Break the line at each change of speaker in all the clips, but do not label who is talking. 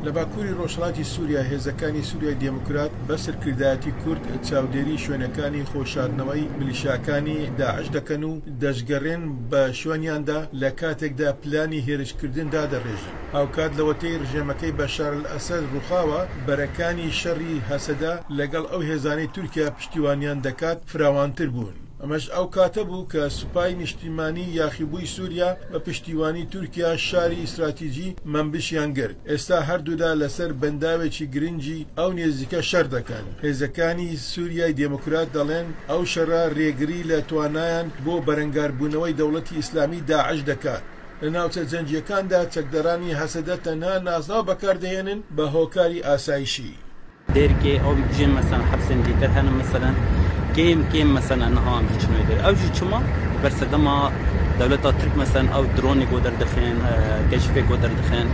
لە باکووری ڕۆژهەڵاتی سووریا هێزەکانی سووریای دموکرات بە سەرکردایەتی کورد چاودێری شوێنەکانی خۆشاردنەوەی میلیشیاکانی داعش دەکەن و دەشگەڕێن بە شوێنیاندا لە کاتێکدا پلانی هێرشکردن دادەڕێژن. هاوکات لەوەتەی ڕژێمەکەی بەشار ئەسەد ڕووخاوە بەرەکانی شەڕی هەسەدا لەگەڵ ئەو هێزانەی تورکیا پشتیوانیان دەکات فراوانتر بوون. ئەمەش ئەو کاتە بوو کە سوپای نیشتیمانی یاخیبووی سووریا بە پشتیوانی تورکیا شاری ئیستراتیجی منبشیان گرت. ئێستا هەردوودا لەسەر بەنداوێکی گرنگی ئەو نێزیکە شەر دەکەن. هێزەکانی سووریای دموکرات دەڵێن ئەو شەڕە ڕێگری لە توانایان بۆ بەرەنگاربوونەوەی دەوڵەتی ئیسلامی داعش دەکات. لە ناوچە جەنگیەکاندا چەکدەرانی هەسەدە تەنها ناسناو بەکاردەهێنن بە هۆکاری ئاسایشی.
ديركي او بيجين مثلا حبس ديتر هنا مثلا كيم مثلا انها عم تشنو يدير او جي شما بس دما دولة ترك مثلا او دروني قدر دخين كشفي قدر دخين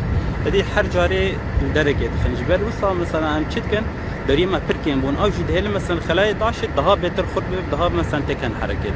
هذه هر جاري درجه دخين جبر وصل مثلا عم تشتكن دريما بركين بون او جي دهل مثلا خلايا داش دها بيتر خرب دها مثلا تكن حركه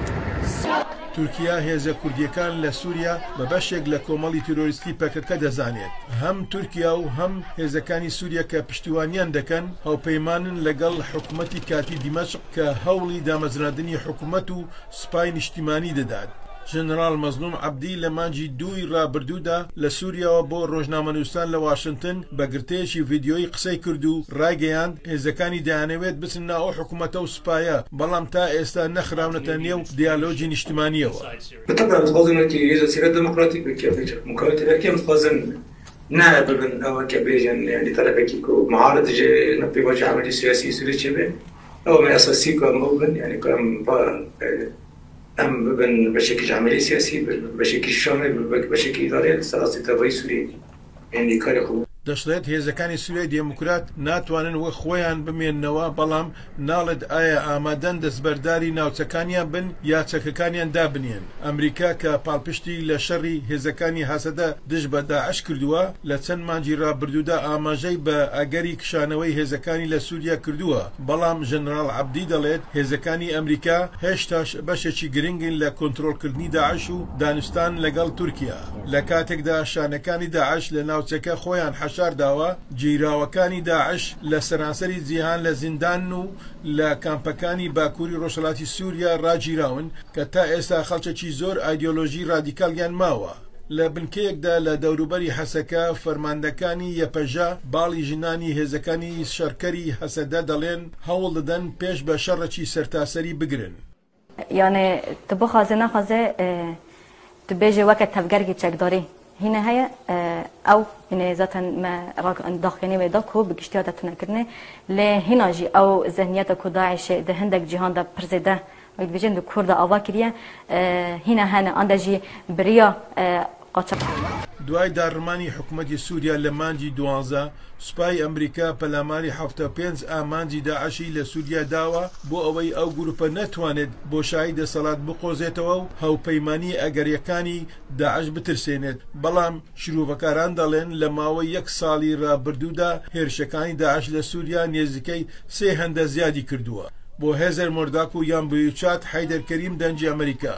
تورکیا هێزە کوردیەکان لە سووریا بە بەشێک لە کۆمەڵی تیرۆریستی پەکەکە دەزانێت. هەم تورکیا و هەم هێزەکانی سووریا کە پشتیوانیان دەکەن هەوپەیمانن لەگەڵ حکوومەتی کاتی دیمەشق کە هەوڵی دامەزراندنی حکوومەت و سوپای نیشتیمانی دەدات. ژنرال مەزلوم عەبدی لە مانجی دووی ڕابردوودا لە سووریاوە بۆ ڕۆژنامەنووسان لە واشنگتن بە گرتەیەکی ڤیدیۆیی قسەی کرد و ڕایگەیاند هێزەکانی دەیانەوێت بچن ناو ئەو حکوومەتە و سوپایە بەڵام تا ئێستا نەخراونەتە نێو دیالۆجی نیشتیمانیەوە.
بالطبع متخاذن كي جزيرة ديمقراطية كيف مكونات كيف متخاذن نائب من أو كبيجن يعني طلبة كيكو معارض نبي وجه عملية سياسية سورية شبه أو ما أساسي كموبن يعني كم أم بشكل عملية سياسي بشكل شامل بشكل إداري سلاسة تبعي سوري يعني كارخو
دەشڵێت هێزەکانی سوورای دموکرات ناتوانن وە خۆیان بمێننەوە بەڵام ناڵێت ئایا ئامادەن دەستبەرداری ناوچەکانیان بن یا چەکەکانیان دابنێن. ئەمریکا کە پاڵپشتی لە شەڕی هێزەکانی هەسەدە دژ بە داعش کردووە لە چەند مانجی ڕابردوودا ئاماژەی بە ئەگەری کشانەوەی هێزەکانی لە سووریا کردووە بەڵام ژنرال عەبدی دەڵێت هێزەکانی ئەمریکا هێشتاش بەشێکی گرنگن لە کۆنتڕۆلکردنی داعش و دانوستان لەگەڵ تورکیا. لە کاتێکدا شانەکانی داعش لە ناوچەکە خۆیان شارداوە جیراوەکانی داعش لە سەرانسەری جیهان لە زیندان و لە کامپەکانی باکووری ڕۆژهەڵاتی سووریا ڕاگیراون کە تا ئێستا خەڵکێکی زۆر ئایدیۆلۆژی ڕادیکاڵیان ماوە. لە بنکەیەکدا لە دەوروبەری حەسەکە فەرماندەکانی یەپەژا باڵی ژنانی هێزەکانی شەڕکەری هەسەدە دەڵێن هەوڵ دەدەن پێش بە شەڕێکی سەرتاسەری بگرن.
یانێ تو بخوازێ نەخوازێ تو بێژێ وەکە تەفگەرگی چەکداری هنا هي او هنا ذاتا ما داخلني ويداكو بقشتيات تنكرني لهنا جي او ذهنيتك داعش ده هندك جهان ده برزده ويتبجن ده كرد اواكريا هنا عند جي بريا قاچ
دوای دارمانی حکوومەتی سووریا لە مانجی 12 سوپای ئەمریکا پەلاماری 75 ئامانجی داعشی لە سووریا داوە بۆ ئەوەی ئەو گروپە نەتوانێت بۆشایی دەسەڵات بقۆزێتەوە و هەوپەیمانی ئەگەریەکانی داعش بترسێنێت. بەڵام شروڤەکاران دەڵێن لە ماوەی 1 ساڵی ڕابردوودا هێرشەکانی داعش لە سووریا نێزیکەی 3 هەندە زیادی کردووە. بۆ هێزەر مۆرداک و یان بویچات حەیدەر کەریم دەنجی ئەمریکا.